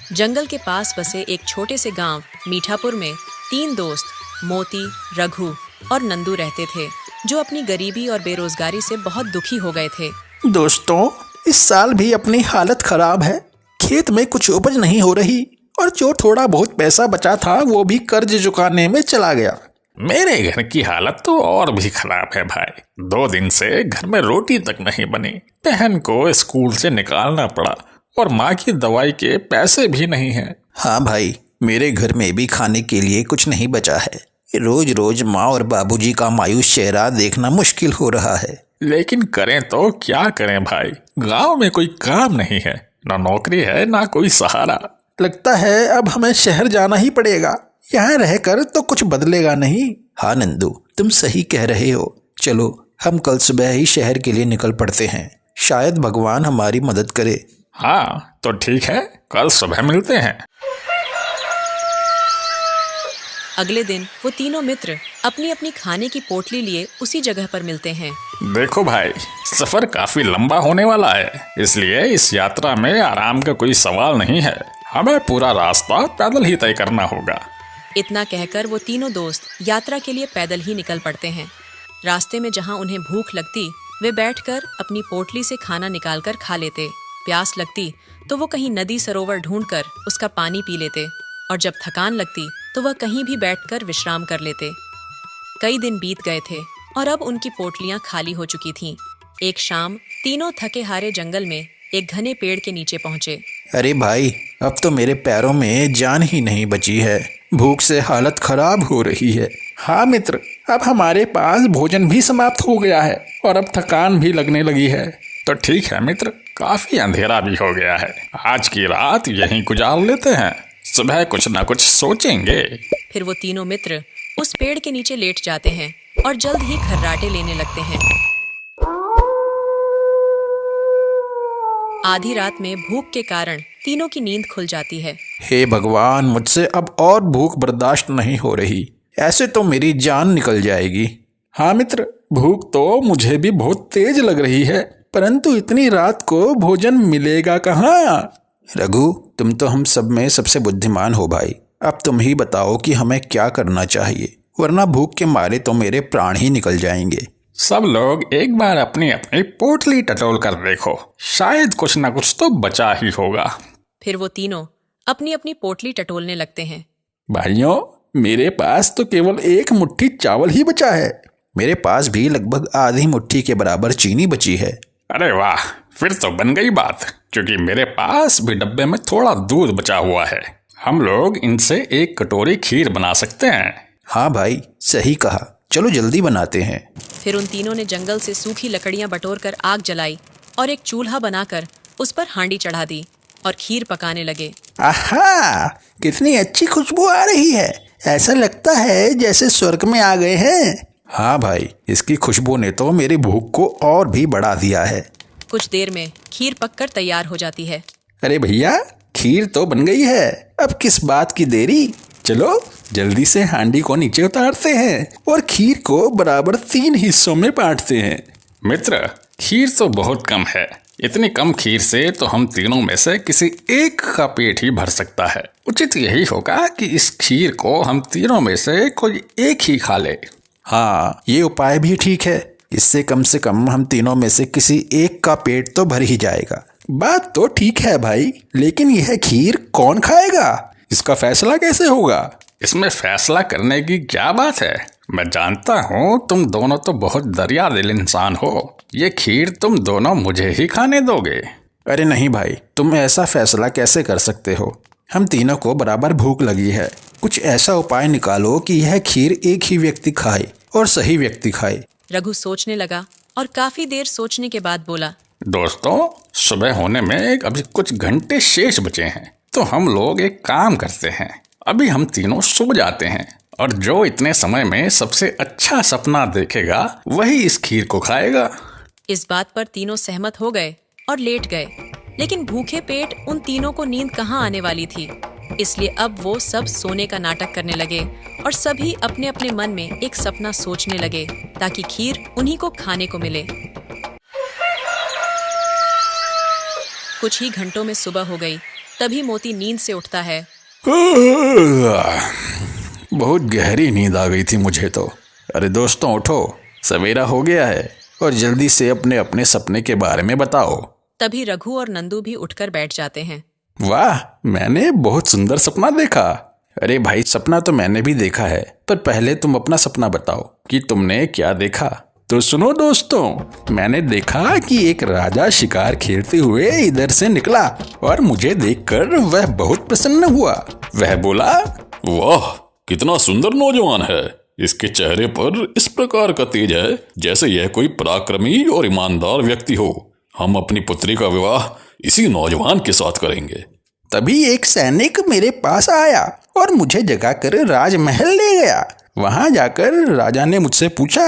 जंगल के पास बसे एक छोटे से गांव मीठापुर में 3 दोस्त मोती, रघु और नंदू रहते थे, जो अपनी गरीबी और बेरोजगारी से बहुत दुखी हो गए थे। दोस्तों, इस साल भी अपनी हालत खराब है। खेत में कुछ उपज नहीं हो रही और जो थोड़ा बहुत पैसा बचा था वो भी कर्ज चुकाने में चला गया। मेरे घर की हालत तो और भी खराब है भाई। 2 दिन से घर में रोटी तक नहीं बनी। बहन को स्कूल से निकालना पड़ा और माँ की दवाई के पैसे भी नहीं हैं। हाँ भाई, मेरे घर में भी खाने के लिए कुछ नहीं बचा है। रोज रोज माँ और बाबूजी का मायूस चेहरा देखना मुश्किल हो रहा है। लेकिन करें तो क्या करें भाई, गांव में कोई काम नहीं है, ना नौकरी है ना कोई सहारा। लगता है अब हमें शहर जाना ही पड़ेगा। यहाँ रहकर तो कुछ बदलेगा नहीं। हाँ नंदू, तुम सही कह रहे हो। चलो हम कल सुबह ही शहर के लिए निकल पड़ते हैं। शायद भगवान हमारी मदद करे। हाँ तो ठीक है, कल सुबह मिलते हैं। अगले दिन वो तीनों मित्र अपनी अपनी खाने की पोटली लिए उसी जगह पर मिलते हैं। देखो भाई, सफर काफी लंबा होने वाला है, इसलिए इस यात्रा में आराम का कोई सवाल नहीं है। हमें पूरा रास्ता पैदल ही तय करना होगा। इतना कहकर वो तीनों दोस्त यात्रा के लिए पैदल ही निकल पड़ते हैं। रास्ते में जहाँ उन्हें भूख लगती, वे बैठकर अपनी पोटली से खाना निकालकर खा लेते। प्यास लगती तो वो कहीं नदी सरोवर ढूंढकर उसका पानी पी लेते, और जब थकान लगती तो वह कहीं भी बैठकर विश्राम कर लेते। कई दिन बीत गए थे और अब उनकी पोटलियां खाली हो चुकी थीं। एक शाम तीनों थके हारे जंगल में एक घने पेड़ के नीचे पहुंचे। अरे भाई, अब तो मेरे पैरों में जान ही नहीं बची है। भूख से हालत खराब हो रही है। हाँ मित्र, अब हमारे पास भोजन भी समाप्त हो गया है और अब थकान भी लगने लगी है। तो ठीक है मित्र, काफी अंधेरा भी हो गया है। आज की रात यहीं गुजार लेते हैं, सुबह कुछ ना कुछ सोचेंगे। फिर वो तीनों मित्र उस पेड़ के नीचे लेट जाते हैं और जल्द ही खर्राटे लेने लगते हैं। आधी रात में भूख के कारण तीनों की नींद खुल जाती है। हे भगवान, मुझसे अब और भूख बर्दाश्त नहीं हो रही। ऐसे तो मेरी जान निकल जाएगी। हाँ मित्र, भूख तो मुझे भी बहुत तेज लग रही है, परंतु इतनी रात को भोजन मिलेगा कहाँ? रघु, तुम तो हम सब में सबसे बुद्धिमान हो भाई। अब तुम ही बताओ कि हमें क्या करना चाहिए, वरना भूख के मारे तो मेरे प्राण ही निकल जाएंगे। सब लोग एक बार अपनी अपनी पोटली टटोल कर देखो, शायद कुछ ना कुछ तो बचा ही होगा। फिर वो तीनों अपनी अपनी पोटली टटोलने लगते हैं। भाइयों, मेरे पास तो केवल 1 मुट्ठी चावल ही बचा है। मेरे पास भी लगभग आधी मुट्ठी के बराबर चीनी बची है। अरे वाह, फिर तो बन गई बात, क्योंकि मेरे पास भी डब्बे में थोड़ा दूध बचा हुआ है। हम लोग इनसे 1 कटोरी खीर बना सकते हैं। हाँ भाई, सही कहा। चलो जल्दी बनाते हैं। फिर उन तीनों ने जंगल से सूखी लकड़ियां बटोरकर आग जलाई और एक चूल्हा बनाकर उस पर हांडी चढ़ा दी और खीर पकाने लगे। आहा, कितनी अच्छी खुशबू आ रही है। ऐसा लगता है जैसे स्वर्ग में आ गए हैं। हाँ भाई, इसकी खुशबू ने तो मेरी भूख को और भी बढ़ा दिया है। कुछ देर में खीर पककर तैयार हो जाती है। अरे भैया, खीर तो बन गई है। अब किस बात की देरी? चलो जल्दी से हांडी को नीचे उतारते हैं और खीर को बराबर 3 हिस्सों में बांटते हैं। मित्र, खीर तो बहुत कम है। इतनी कम खीर से तो हम तीनों में से किसी एक का पेट ही भर सकता है। उचित यही होगा कि इस खीर को हम तीनों में से कोई एक ही खा ले। हाँ, ये उपाय भी ठीक है। इससे कम से कम हम तीनों में से किसी एक का पेट तो भर ही जाएगा। बात तो ठीक है भाई, लेकिन यह खीर कौन खाएगा? इसका फैसला कैसे होगा? इसमें फैसला करने की क्या बात है? मैं जानता हूँ तुम दोनों तो बहुत दरिया दिल इंसान हो। ये खीर तुम दोनों मुझे ही खाने दोगे। अरे नहीं भाई, तुम ऐसा फैसला कैसे कर सकते हो? हम तीनों को बराबर भूख लगी है। कुछ ऐसा उपाय निकालो कि यह खीर एक ही व्यक्ति खाए और सही व्यक्ति खाए। रघु सोचने लगा और काफी देर सोचने के बाद बोला, दोस्तों, सुबह होने में अभी कुछ घंटे शेष बचे हैं, तो हम लोग एक काम करते हैं। अभी हम तीनों सो जाते हैं और जो इतने समय में सबसे अच्छा सपना देखेगा वही इस खीर को खाएगा। इस बात पर तीनों सहमत हो गए और लेट गए। लेकिन भूखे पेट उन तीनों को नींद कहाँ आने वाली थी, इसलिए अब वो सब सोने का नाटक करने लगे और सभी अपने अपने मन में एक सपना सोचने लगे ताकि खीर उन्हीं को खाने को मिले। कुछ ही घंटों में सुबह हो गई तभी मोती नींद से उठता है। बहुत गहरी नींद आ गई थी मुझे तो। अरे दोस्तों उठो, सवेरा हो गया है और जल्दी से अपने अपने सपने के बारे में बताओ। तभी रघु और नंदू भी उठकर बैठ जाते हैं। वाह, मैंने बहुत सुंदर सपना देखा। अरे भाई, सपना तो मैंने भी देखा है, पर पहले तुम अपना सपना बताओ कि तुमने क्या देखा। तो सुनो दोस्तों, मैंने देखा कि एक राजा शिकार खेलते हुए इधर से निकला और मुझे देखकर वह बहुत प्रसन्न हुआ। वह बोला, वाह कितना सुंदर नौजवान है, इसके चेहरे पर इस प्रकार का तेज है जैसे यह कोई पराक्रमी और ईमानदार व्यक्ति हो। हम अपनी पुत्री का विवाह इसी नौजवान के साथ करेंगे। तभी एक सैनिक मेरे पास आया और मुझे जगाकर राजमहल ले गया। वहां जाकर राजा ने मुझसे पूछा,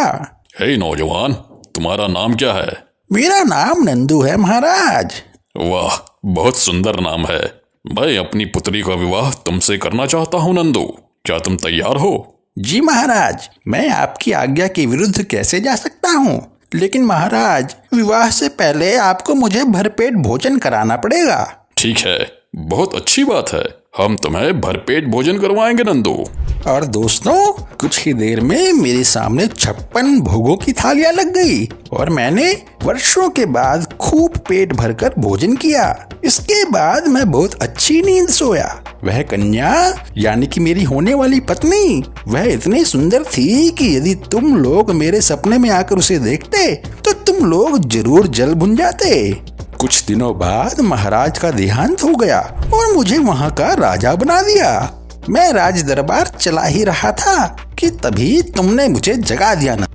हे नौजवान, तुम्हारा नाम क्या है? मेरा नाम नंदू है महाराज। वाह, बहुत सुंदर नाम है। मैं अपनी पुत्री का विवाह तुमसे करना चाहता हूँ नंदू, क्या तुम तैयार हो? जी महाराज, मैं आपकी आज्ञा के विरुद्ध कैसे जा सकता हूँ? लेकिन महाराज, विवाह से पहले आपको मुझे भरपेट भोजन कराना पड़ेगा। ठीक है, बहुत अच्छी बात है, हम तुम्हें भरपेट भोजन करवाएंगे नंदू। और दोस्तों, कुछ ही देर में मेरे सामने 56 भोगों की थालियां लग गई और मैंने वर्षों के बाद खूब पेट भरकर भोजन किया। इसके बाद मैं बहुत अच्छी नींद सोया। वह कन्या यानी कि मेरी होने वाली पत्नी, वह इतनी सुंदर थी कि यदि तुम लोग मेरे सपने में आकर उसे देखते तो तुम लोग जरूर जल भुन जाते। कुछ दिनों बाद महाराज का देहांत हो गया और मुझे वहाँ का राजा बना दिया। मैं राज दरबार चला ही रहा था कि तभी तुमने मुझे जगा दिया ना,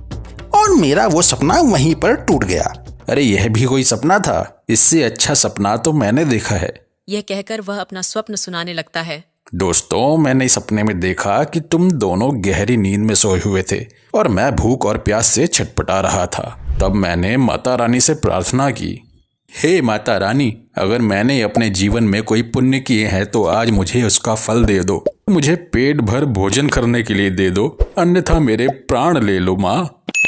और मेरा वो सपना वहीं पर टूट गया। अरे यह भी कोई सपना था? इससे अच्छा सपना तो मैंने देखा है। यह कहकर वह अपना स्वप्न सुनाने लगता है। दोस्तों, मैंने सपने में देखा कि तुम दोनों गहरी नींद में सोए हुए थे और मैं भूख और प्यास से छटपटा रहा था। तब मैंने माता रानी से प्रार्थना की, हे माता रानी, अगर मैंने अपने जीवन में कोई पुण्य किए हैं तो आज मुझे उसका फल दे दो। मुझे पेट भर भोजन करने के लिए दे दो, अन्यथा मेरे प्राण ले लो माँ।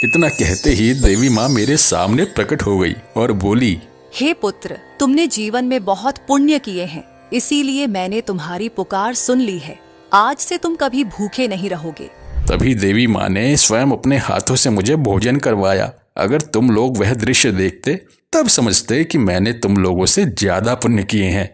इतना कहते ही देवी माँ मेरे सामने प्रकट हो गई और बोली, हे पुत्र, तुमने जीवन में बहुत पुण्य किए हैं, इसीलिए मैंने तुम्हारी पुकार सुन ली है। आज से तुम कभी भूखे नहीं रहोगे। तभी देवी माँ ने स्वयं अपने हाथों से मुझे भोजन करवाया। अगर तुम लोग वह दृश्य देखते तब समझते कि मैंने तुम लोगों से ज्यादा पुण्य किए हैं।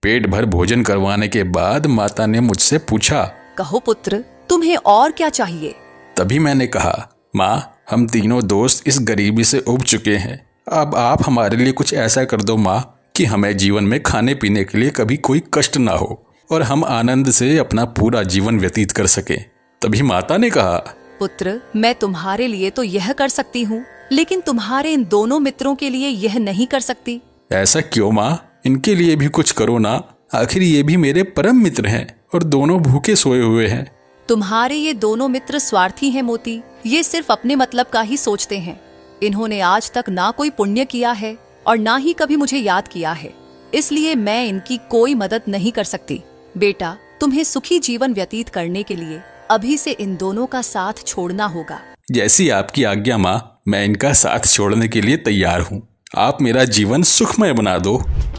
पेट भर भोजन करवाने के बाद माता ने मुझसे पूछा, कहो पुत्र, तुम्हें और क्या चाहिए? तभी मैंने कहा, माँ, हम तीनों दोस्त इस गरीबी से उब चुके हैं। अब आप हमारे लिए कुछ ऐसा कर दो माँ कि हमें जीवन में खाने पीने के लिए कभी कोई कष्ट ना हो और हम आनंद से अपना पूरा जीवन व्यतीत कर सके। तभी माता ने कहा, पुत्र, मैं तुम्हारे लिए तो यह कर सकती हूँ, लेकिन तुम्हारे इन दोनों मित्रों के लिए यह नहीं कर सकती। ऐसा क्यों माँ? इनके लिए भी कुछ करो ना, आखिर ये भी मेरे परम मित्र हैं और दोनों भूखे सोए हुए हैं। तुम्हारे ये दोनों मित्र स्वार्थी हैं मोती, ये सिर्फ अपने मतलब का ही सोचते हैं। इन्होंने आज तक ना कोई पुण्य किया है और ना ही कभी मुझे याद किया है, इसलिए मैं इनकी कोई मदद नहीं कर सकती। बेटा, तुम्हें सुखी जीवन व्यतीत करने के लिए अभी से इन दोनों का साथ छोड़ना होगा। जैसी आपकी आज्ञा माँ, मैं इनका साथ छोड़ने के लिए तैयार हूँ। आप मेरा जीवन सुखमय बना दो।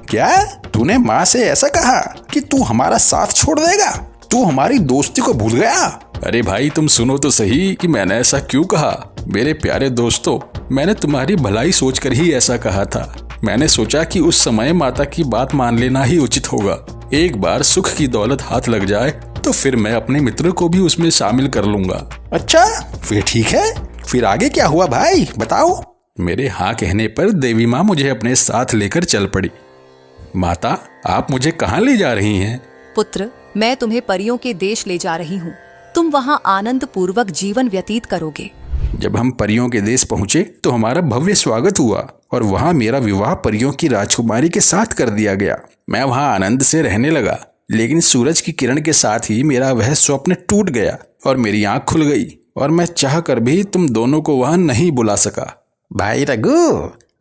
क्या तूने माँ से ऐसा कहा कि तू हमारा साथ छोड़ देगा? तू हमारी दोस्ती को भूल गया? अरे भाई, तुम सुनो तो सही कि मैंने ऐसा क्यों कहा। मेरे प्यारे दोस्तों, मैंने तुम्हारी भलाई सोचकर ही ऐसा कहा था। मैंने सोचा कि उस समय माता की बात मान लेना ही उचित होगा। एक बार सुख की दौलत हाथ लग जाए तो फिर मैं अपने मित्र को भी उसमें शामिल कर लूंगा। अच्छा, फिर ठीक है। फिर आगे क्या हुआ भाई, बताओ। मेरे हाँ कहने पर देवी माँ मुझे अपने साथ लेकर चल पड़ी। माता, आप मुझे कहाँ ले जा रही हैं? पुत्र, मैं तुम्हें परियों के देश ले जा रही हूँ। तुम वहाँ आनंद पूर्वक जीवन व्यतीत करोगे। जब हम परियों के देश पहुँचे तो हमारा भव्य स्वागत हुआ और वहाँ मेरा विवाह परियों की राजकुमारी के साथ कर दिया गया। मैं वहाँ आनंद से रहने लगा, लेकिन सूरज की किरण के साथ ही मेरा वह स्वप्न टूट गया और मेरी आँख खुल गई और मैं चाह कर भी तुम दोनों को वहाँ नहीं बुला सका। भाई रघु,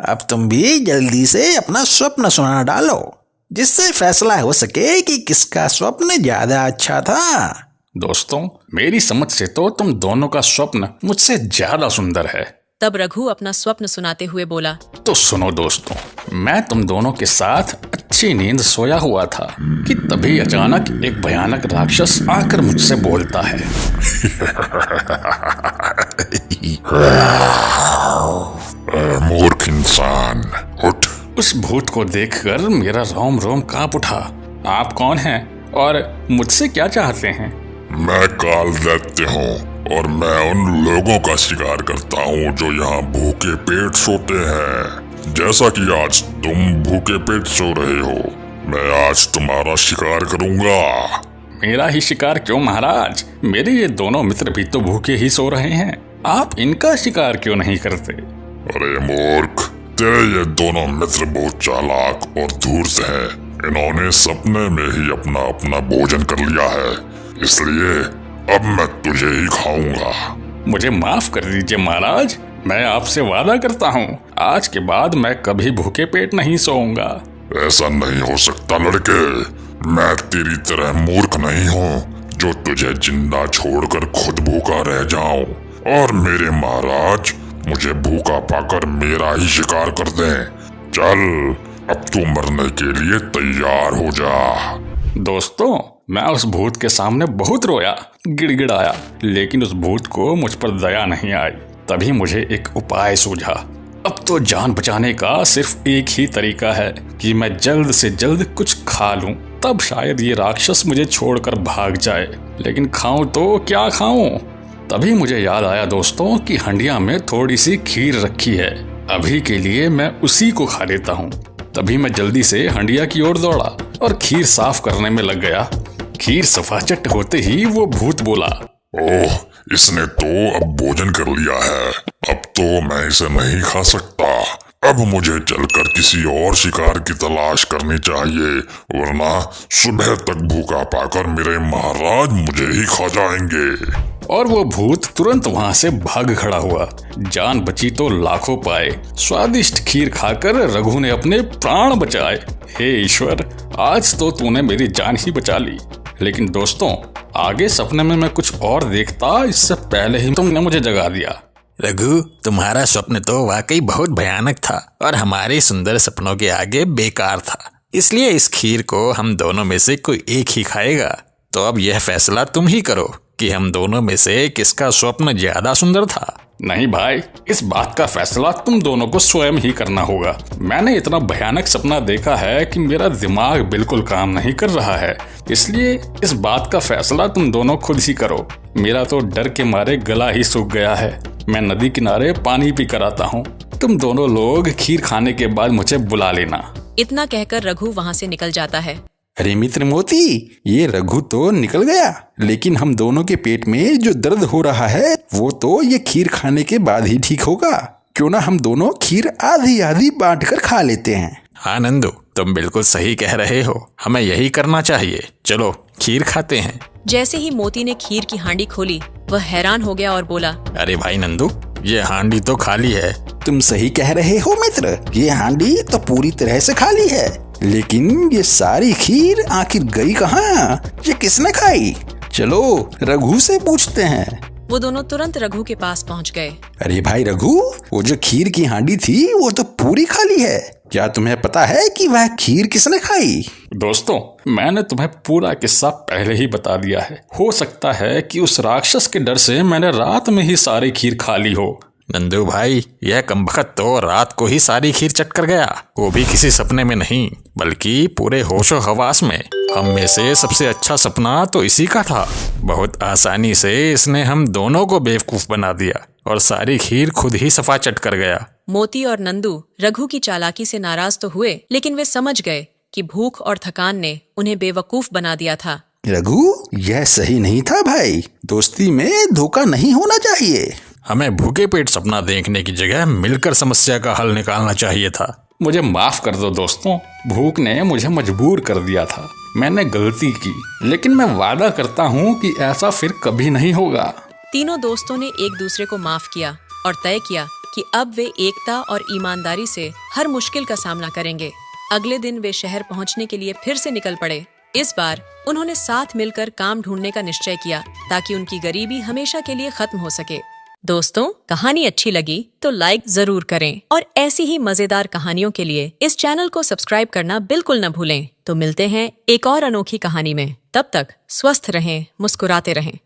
अब तुम भी जल्दी से अपना स्वप्न सुना डालो, जिससे फैसला हो सके कि किसका स्वप्न ज्यादा अच्छा था। दोस्तों, मेरी समझ से तो तुम दोनों का स्वप्न मुझसे ज्यादा सुंदर है। तब रघु अपना स्वप्न सुनाते हुए बोला, तो सुनो दोस्तों, मैं तुम दोनों के साथ अच्छी नींद सोया हुआ था कि तभी अचानक एक भयानक राक्षस आकर मुझसे बोलता है। मूर्ख इंसान, उठ। उस भूत को देखकर मेरा रोम रोम कांप उठा। आप कौन हैं और मुझसे क्या चाहते हैं? मैं काल दैत्य हूँ और मैं उन लोगों का शिकार करता हूँ जो यहाँ भूखे पेट सोते हैं। जैसा कि आज तुम भूखे पेट सो रहे हो, मैं आज तुम्हारा शिकार करूँगा। मेरा ही शिकार क्यों महाराज? मेरे ये दोनों मित्र भी तो भूखे ही सो रहे हैं। आप इनका शिकार क्यों नहीं करते? अरे मूर्ख, तेरे ये दोनों मित्र बहुत चालाक और धूर्त हैं। इन्होंने सपने में ही अपना अपना भोजन कर लिया है, इसलिए अब मैं तुझे ही खाऊंगा। मुझे माफ कर दीजिए महाराज, मैं आपसे वादा करता हूँ आज के बाद मैं कभी भूखे पेट नहीं सोऊंगा। ऐसा नहीं हो सकता लड़के, मैं तेरी तरह मूर्ख नहीं हूँ जो तुझे जिंदा छोड़कर खुद भूखा रह जाऊं और मेरे महाराज मुझे भूखा पाकर मेरा ही शिकार कर दें। चल, अब तू मरने के लिए तैयार हो जा। दोस्तों, मैं उस भूत के सामने बहुत रोया, गिड़गिड़ाया, लेकिन उस भूत को मुझ पर दया नहीं आई। तभी मुझे एक उपाय सूझा। अब तो जान बचाने का सिर्फ एक ही तरीका है कि मैं जल्द से जल्द कुछ खा लूं, तब शायद ये राक्षस मुझे छोड़कर भाग जाए। लेकिन खाऊं तो क्या खाऊं? तभी मुझे याद आया दोस्तों कि हंडिया में थोड़ी सी खीर रखी है। अभी के लिए मैं उसी को खा लेता हूँ। तभी मैं जल्दी से हंडिया की ओर दौड़ा और खीर साफ करने में लग गया। खीर सफाचट होते ही वो भूत बोला, ओह, इसने तो अब भोजन कर लिया है, अब तो मैं इसे नहीं खा सकता। अब मुझे चलकर किसी और शिकार की तलाश करनी चाहिए, वरना सुबह तक भूखा पाकर मेरे महाराज मुझे ही खा जाएंगे। और वो भूत तुरंत वहां से भाग खड़ा हुआ। जान बची तो लाखों पाए। स्वादिष्ट खीर खाकर रघु ने अपने प्राण बचाए। हे ईश्वर, आज तो तूने मेरी जान ही बचा ली। लेकिन दोस्तों, आगे सपने में मैं कुछ और देखता, इससे पहले ही तुमने मुझे जगा दिया। रघु, तुम्हारा स्वप्न तो वाकई बहुत भयानक था और हमारे सुंदर सपनों के आगे बेकार था। इसलिए इस खीर को हम दोनों में से कोई एक ही खाएगा। तो अब यह फैसला तुम ही करो कि हम दोनों में से किसका स्वप्न ज्यादा सुंदर था। नहीं भाई, इस बात का फैसला तुम दोनों को स्वयं ही करना होगा। मैंने इतना भयानक सपना देखा है कि मेरा दिमाग बिल्कुल काम नहीं कर रहा है। इसलिए इस बात का फैसला तुम दोनों खुद ही करो। मेरा तो डर के मारे गला ही सूख गया है। मैं नदी किनारे पानी पी कर आता हूँ। तुम दोनों लोग खीर खाने के बाद मुझे बुला लेना। इतना कहकर रघु वहाँ से निकल जाता है। अरे मित्र मोती, ये रघु तो निकल गया, लेकिन हम दोनों के पेट में जो दर्द हो रहा है वो तो ये खीर खाने के बाद ही ठीक होगा। क्यों ना हम दोनों खीर आधी आधी बांट कर खा लेते हैं। हाँ नंदू, तुम बिल्कुल सही कह रहे हो, हमें यही करना चाहिए। चलो खीर खाते हैं। जैसे ही मोती ने खीर की हांडी खोली, वह हैरान हो गया और बोला, अरे भाई नंदू, ये हांडी तो खाली है। तुम सही कह रहे हो मित्र, ये हांडी तो पूरी तरह से खाली है, लेकिन ये सारी खीर आखिर गई कहाँ? ये किसने खाई? चलो रघु से पूछते हैं। वो दोनों तुरंत रघु के पास पहुंच गए। अरे भाई रघु, वो जो खीर की हांडी थी वो तो पूरी खाली है। क्या तुम्हें पता है कि वह खीर किसने खाई? दोस्तों, मैंने तुम्हें पूरा किस्सा पहले ही बता दिया है। हो सकता है कि उस राक्षस के डर से मैंने रात में ही सारी खीर खा ली हो। नंदू भाई, यह कमबख्त तो रात को ही सारी खीर चट कर गया, वो भी किसी सपने में नहीं बल्कि पूरे होशो हवास में। हम में से सबसे अच्छा सपना तो इसी का था। बहुत आसानी से इसने हम दोनों को बेवकूफ बना दिया और सारी खीर खुद ही सफा चट कर गया। मोती और नंदू रघु की चालाकी से नाराज तो हुए, लेकिन वे समझ गए कि भूख और थकान ने उन्हें बेवकूफ बना दिया था। रघु, यह सही नहीं था भाई। दोस्ती में धोखा नहीं होना चाहिए। हमें भूखे पेट सपना देखने की जगह मिलकर समस्या का हल निकालना चाहिए था। मुझे माफ कर दो दोस्तों, भूख ने मुझे मजबूर कर दिया था। मैंने गलती की, लेकिन मैं वादा करता हूँ कि ऐसा फिर कभी नहीं होगा। तीनों दोस्तों ने एक दूसरे को माफ किया और तय किया कि अब वे एकता और ईमानदारी से हर मुश्किल का सामना करेंगे। अगले दिन वे शहर पहुंचने के लिए फिर से निकल पड़े। इस बार उन्होंने साथ मिलकर काम ढूंढने का निश्चय किया ताकि उनकी गरीबी हमेशा के लिए खत्म हो सके। दोस्तों, कहानी अच्छी लगी तो लाइक जरूर करें और ऐसी ही मजेदार कहानियों के लिए इस चैनल को सब्सक्राइब करना बिल्कुल न भूलें। तो मिलते हैं एक और अनोखी कहानी में। तब तक स्वस्थ रहें, मुस्कुराते रहें।